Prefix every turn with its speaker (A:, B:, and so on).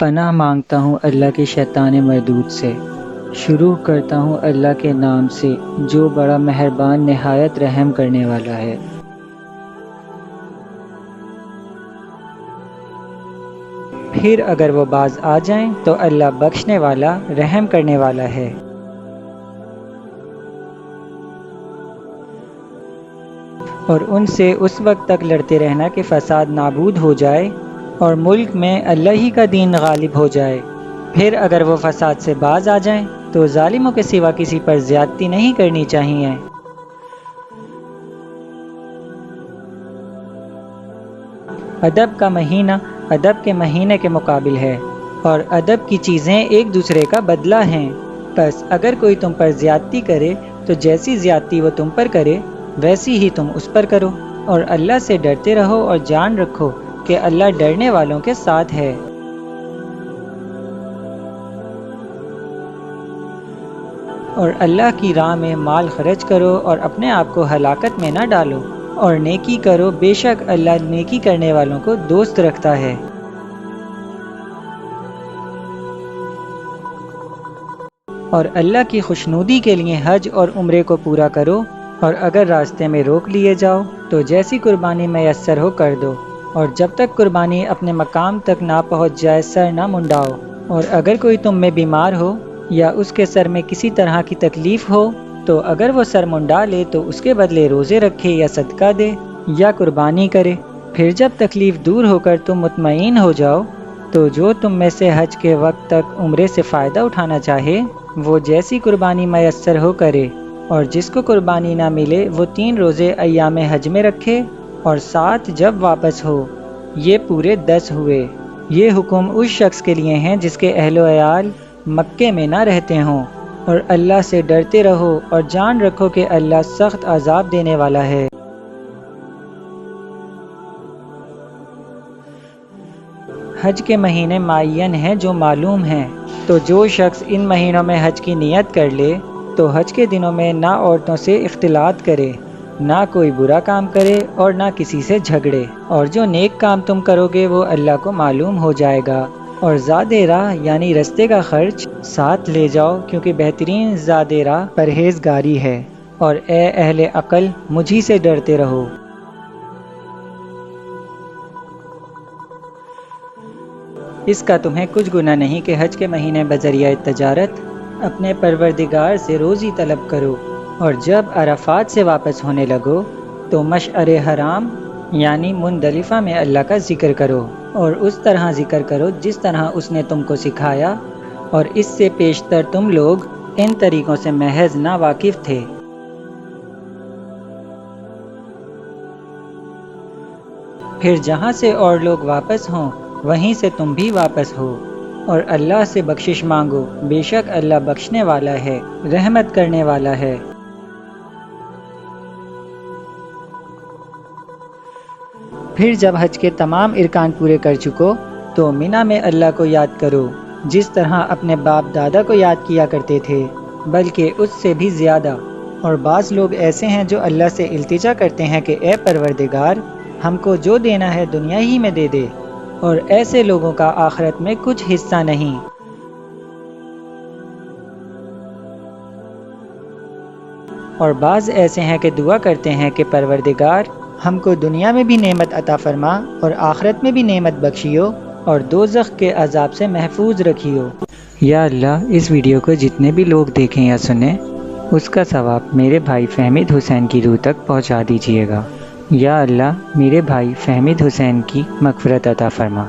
A: پناہ مانگتا ہوں اللہ کے شیطان مردود سے۔ شروع کرتا ہوں اللہ کے نام سے جو بڑا مہربان نہایت رحم کرنے والا ہے۔ پھر اگر وہ باز آ جائیں تو اللہ بخشنے والا رحم کرنے والا ہے۔ اور ان سے اس وقت تک لڑتے رہنا کہ فساد نابود ہو جائے اور ملک میں اللہ ہی کا دین غالب ہو جائے۔ پھر اگر وہ فساد سے باز آ جائیں تو ظالموں کے سوا کسی پر زیادتی نہیں کرنی چاہیے۔ ادب کا مہینہ ادب کے مہینے کے مقابل ہے اور ادب کی چیزیں ایک دوسرے کا بدلہ ہیں۔ بس اگر کوئی تم پر زیادتی کرے تو جیسی زیادتی وہ تم پر کرے ویسی ہی تم اس پر کرو، اور اللہ سے ڈرتے رہو اور جان رکھو کہ اللہ ڈرنے والوں کے ساتھ ہے۔ اور اللہ کی راہ میں مال خرچ کرو اور اپنے آپ کو ہلاکت میں نہ ڈالو، اور نیکی کرو، بے شک اللہ نیکی کرنے والوں کو دوست رکھتا ہے۔ اور اللہ کی خوشنودی کے لیے حج اور عمرے کو پورا کرو، اور اگر راستے میں روک لیے جاؤ تو جیسی قربانی میسر ہو کر دو، اور جب تک قربانی اپنے مقام تک نہ پہنچ جائے سر نہ منڈاؤ۔ اور اگر کوئی تم میں بیمار ہو یا اس کے سر میں کسی طرح کی تکلیف ہو تو اگر وہ سر منڈا لے تو اس کے بدلے روزے رکھے یا صدقہ دے یا قربانی کرے۔ پھر جب تکلیف دور ہو کر تم مطمئن ہو جاؤ تو جو تم میں سے حج کے وقت تک عمرے سے فائدہ اٹھانا چاہے وہ جیسی قربانی میسر ہو کرے، اور جس کو قربانی نہ ملے وہ 3 روزے ایام حج میں رکھے اور 7 جب واپس ہو، یہ پورے 10 ہوئے۔ یہ حکم اس شخص کے لیے ہیں جس کے اہل و عیال مکے میں نہ رہتے ہوں۔ اور اللہ سے ڈرتے رہو اور جان رکھو کہ اللہ سخت عذاب دینے والا ہے۔ حج کے مہینے معین ہیں جو معلوم ہیں، تو جو شخص ان مہینوں میں حج کی نیت کر لے تو حج کے دنوں میں نہ عورتوں سے اختلاط کرے، نہ کوئی برا کام کرے اور نہ کسی سے جھگڑے، اور جو نیک کام تم کرو گے وہ اللہ کو معلوم ہو جائے گا۔ اور زاد راہ یعنی رستے کا خرچ ساتھ لے جاؤ، کیونکہ بہترین زاد راہ پرہیزگاری ہے۔ اور اے اہل عقل مجھی سے ڈرتے رہو۔ اس کا تمہیں کچھ گناہ نہیں کہ حج کے مہینے بذریعہ تجارت اپنے پروردگار سے روزی طلب کرو، اور جب عرفات سے واپس ہونے لگو تو مشعر حرام یعنی مندلفہ میں اللہ کا ذکر کرو، اور اس طرح ذکر کرو جس طرح اس نے تم کو سکھایا، اور اس سے پیشتر تم لوگ ان طریقوں سے محض نا واقف تھے۔ پھر جہاں سے اور لوگ واپس ہوں وہیں سے تم بھی واپس ہو، اور اللہ سے بخشش مانگو، بے شک اللہ بخشنے والا ہے، رحمت کرنے والا ہے۔ پھر جب حج کے تمام ارکان پورے کر چکو تو مینا میں اللہ کو یاد کرو جس طرح اپنے باپ دادا کو یاد کیا کرتے تھے، بلکہ اس سے بھی زیادہ۔ اور بعض لوگ ایسے ہیں جو اللہ سے التجا کرتے ہیں کہ اے پروردگار ہم کو جو دینا ہے دنیا ہی میں دے دے، اور ایسے لوگوں کا آخرت میں کچھ حصہ نہیں۔ اور بعض ایسے ہیں کہ دعا کرتے ہیں کہ پروردگار ہم کو دنیا میں بھی نعمت عطا فرما اور آخرت میں بھی نعمت بخشیو اور دوزخ کے عذاب سے محفوظ رکھیو۔ یا اللہ اس ویڈیو کو جتنے بھی لوگ دیکھیں یا سنیں اس کا ثواب میرے بھائی فہمید حسین کی روح تک پہنچا دیجیے گا۔ یا اللہ میرے بھائی فہمید حسین کی مغفرت عطا فرما۔